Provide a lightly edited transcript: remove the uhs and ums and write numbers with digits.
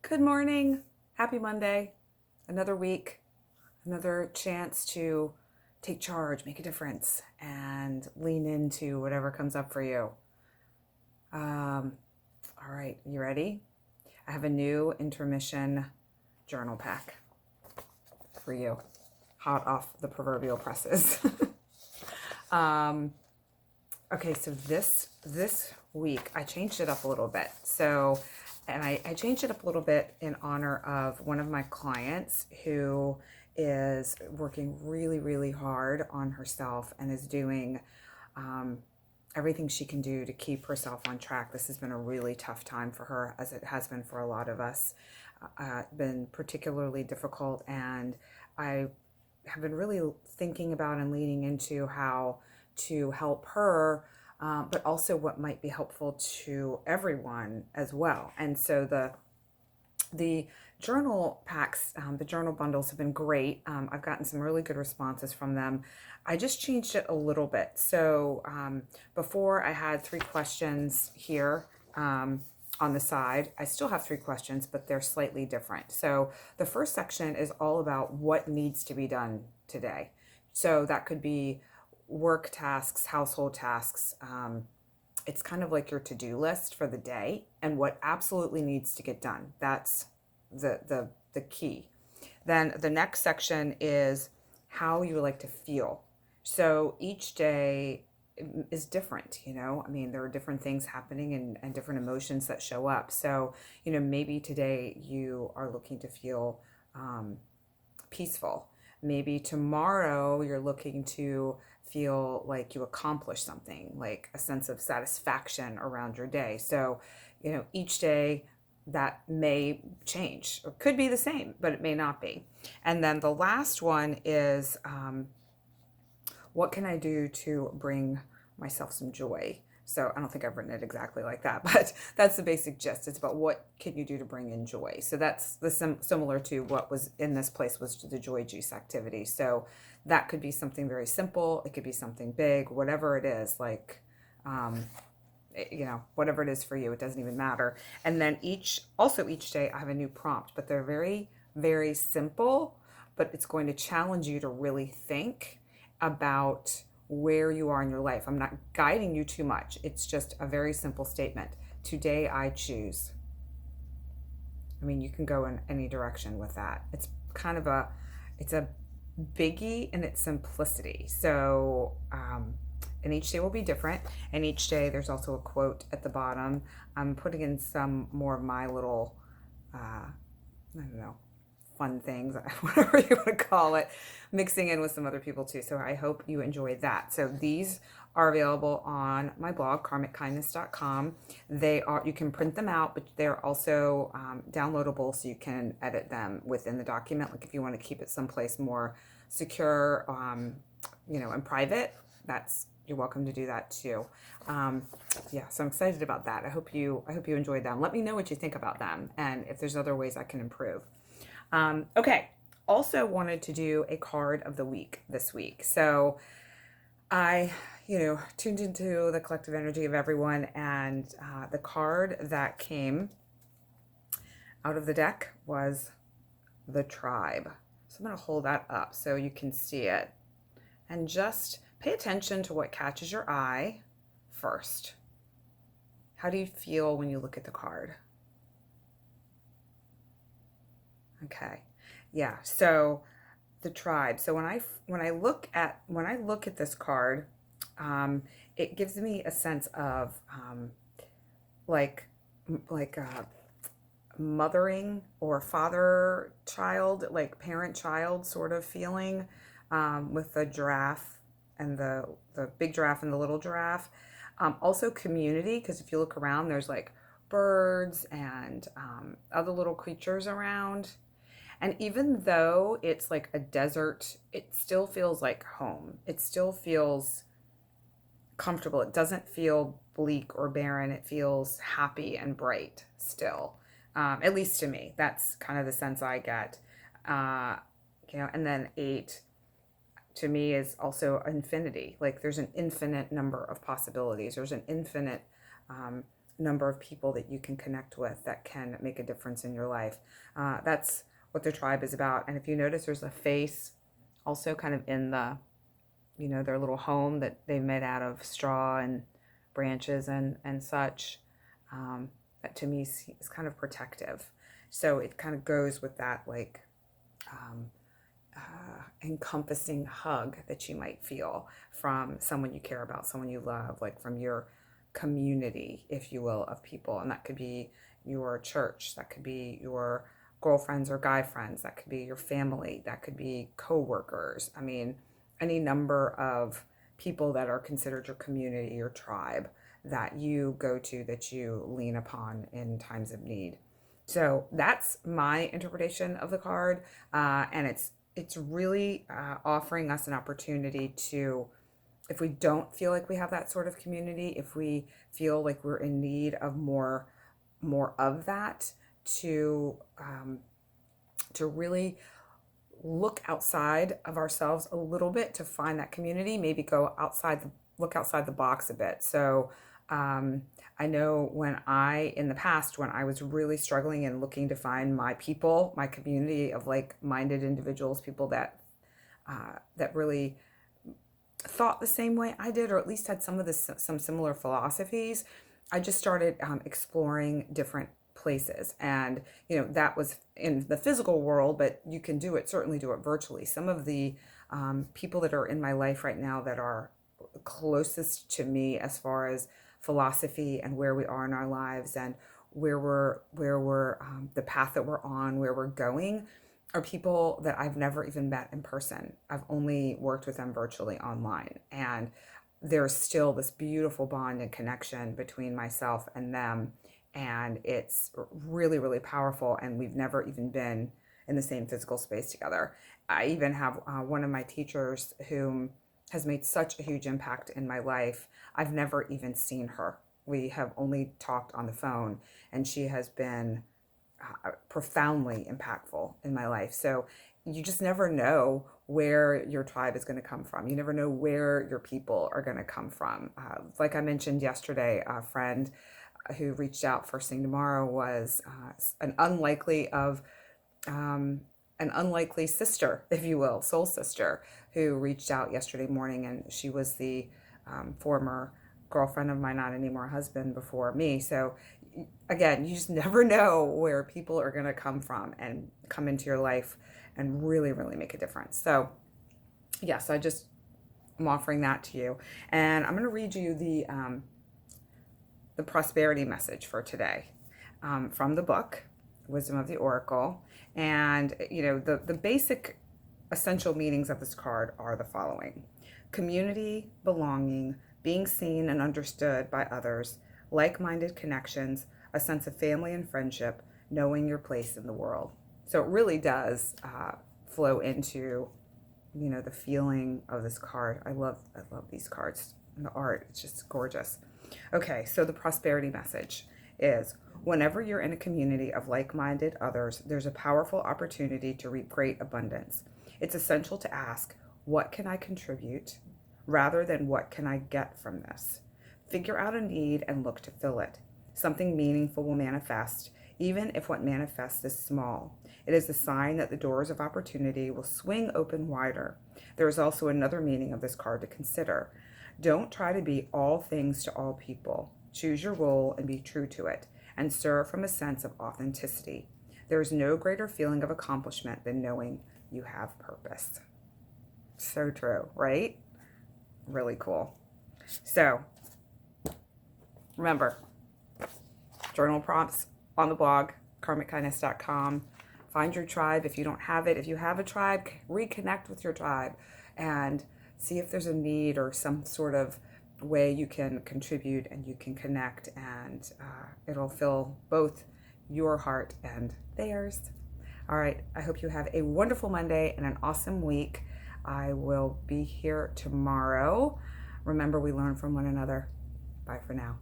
Good morning. Happy Monday. Another week, another chance to take charge, make a difference, and lean into whatever comes up for you. All right, you ready? I have a new intermission journal pack for you, hot off the proverbial presses. Okay, so this week I changed it up a little bit. I changed it up a little bit in honor of one of my clients who is working really, really hard on herself and is doing everything she can do to keep herself on track. This has been a really tough time for her, as it has been for a lot of us. Been particularly difficult, and I have been really thinking about and leaning into how to help her, but also what might be helpful to everyone as well. And so the journal packs, the journal bundles have been great. I've gotten some really good responses from them. I just changed it a little bit. So before I had 3 questions here on the side. I still have 3 questions, but they're slightly different. So the first section is all about what needs to be done today. So that could be work tasks, household tasks. It's kind of like your to-do list for the day and what absolutely needs to get done. That's the key. Then the next section is how you would like to feel. So each day is different, I mean, there are different things happening and different emotions that show up. So, maybe today you are looking to feel peaceful. Maybe tomorrow you're looking to feel like you accomplished something, like a sense of satisfaction around your day. So, each day that may change or could be the same, but it may not be. And then the last one is what can I do to bring myself some joy? So I don't think I've written it exactly like that, but that's the basic gist. It's about what can you do to bring in joy. So that's similar to what was in this place was the joy juice activity. So that could be something very simple. It could be something big, whatever it is, like, whatever it is for you, it doesn't even matter. And then each day I have a new prompt, but they're very, very simple, but it's going to challenge you to really think about where you are in your life. I'm not guiding you too much. It's just a very simple statement. Today I choose. I mean, you can go in any direction with that. It's a biggie in its simplicity. So, and each day will be different. And each day there's also a quote at the bottom. I'm putting in some more of my little, I don't know, fun things, whatever you want to call it, mixing in with some other people too. So I hope you enjoy that. So these are available on my blog, karmickindness.com. You can print them out, but they're also downloadable, so you can edit them within the document. Like if you want to keep it someplace more secure, and private, you're welcome to do that too. So I'm excited about that. I hope you enjoyed them. Let me know what you think about them and if there's other ways I can improve. Okay. Also wanted to do a card of the week this week. So I, tuned into the collective energy of everyone, and the card that came out of the deck was the Tribe. So I'm going to hold that up so you can see it, and just pay attention to what catches your eye first. How do you feel when you look at the card? Okay. Yeah. So the Tribe. So when I look at this card, it gives me a sense of like mothering or father child, like parent child sort of feeling, with the giraffe and the big giraffe and the little giraffe. Also community, because if you look around, there's like birds and other little creatures around. And even though it's like a desert, it still feels like home. It still feels comfortable. It doesn't feel bleak or barren. It feels happy and bright still. At least to me, that's kind of the sense I get. And then 8 to me is also infinity. Like there's an infinite number of possibilities. There's an infinite number of people that you can connect with that can make a difference in your life. That's what the tribe is about. And if you notice, there's a face also kind of in the, their little home that they made out of straw and branches and such. That to me is kind of protective. So it kind of goes with that, like, encompassing hug that you might feel from someone you care about, someone you love, like from your community, if you will, of people. And that could be your church, that could be your girlfriends or guy friends, that could be your family, that could be co-workers. I mean, any number of people that are considered your community, your tribe, that you go to, that you lean upon in times of need. So that's my interpretation of the card, and it's really offering us an opportunity to, if we don't feel like we have that sort of community, if we feel like we're in need of more of that, to really look outside of ourselves a little bit to find that community. Maybe look outside the box a bit. So I know in the past, when I was really struggling and looking to find my people, my community of like-minded individuals, people that really thought the same way I did, or at least had some similar philosophies, I just started exploring different places. And, that was in the physical world, but you can certainly do it virtually. Some of the people that are in my life right now that are closest to me as far as philosophy and where we are in our lives and where we're the path that we're on, where we're going, are people that I've never even met in person. I've only worked with them virtually online. And there's still this beautiful bond and connection between myself and them. And it's really, really powerful. And we've never even been in the same physical space together. I even have one of my teachers who has made such a huge impact in my life. I've never even seen her. We have only talked on the phone, and she has been profoundly impactful in my life. So you just never know where your tribe is going to come from. You never know where your people are going to come from. Like I mentioned yesterday, a friend who reached out first thing tomorrow was an unlikely sister, if you will, soul sister, who reached out yesterday morning, and she was the former girlfriend of my not anymore husband before me. So again, you just never know where people are going to come from and come into your life and really, really make a difference. So yes, I'm offering that to you. And I'm going to read you the prosperity message for today from the book, Wisdom of the Oracle. And, the basic essential meanings of this card are the following: community, belonging, being seen and understood by others, like-minded connections, a sense of family and friendship, knowing your place in the world. So it really does flow into, the feeling of this card. I love these cards and the art. It's just gorgeous. Okay, so the prosperity message is: whenever you're in a community of like-minded others, there's a powerful opportunity to reap great abundance. It's essential to ask, what can I contribute, rather than what can I get from this? Figure out a need and look to fill it. Something meaningful will manifest, even if what manifests is small. It is a sign that the doors of opportunity will swing open wider. There is also another meaning of this card to consider. Don't try to be all things to all people. Choose your role and be true to it, and serve from a sense of authenticity. There is no greater feeling of accomplishment than knowing you have purpose. So true, right? Really cool. So remember, journal prompts on the blog, karmickindness.com. Find your tribe if you don't have it. If you have a tribe, reconnect with your tribe and see if there's a need or some sort of way you can contribute and you can connect, and it'll fill both your heart and theirs. All right, I hope you have a wonderful Monday and an awesome week. I will be here tomorrow. Remember, we learn from one another. Bye for now.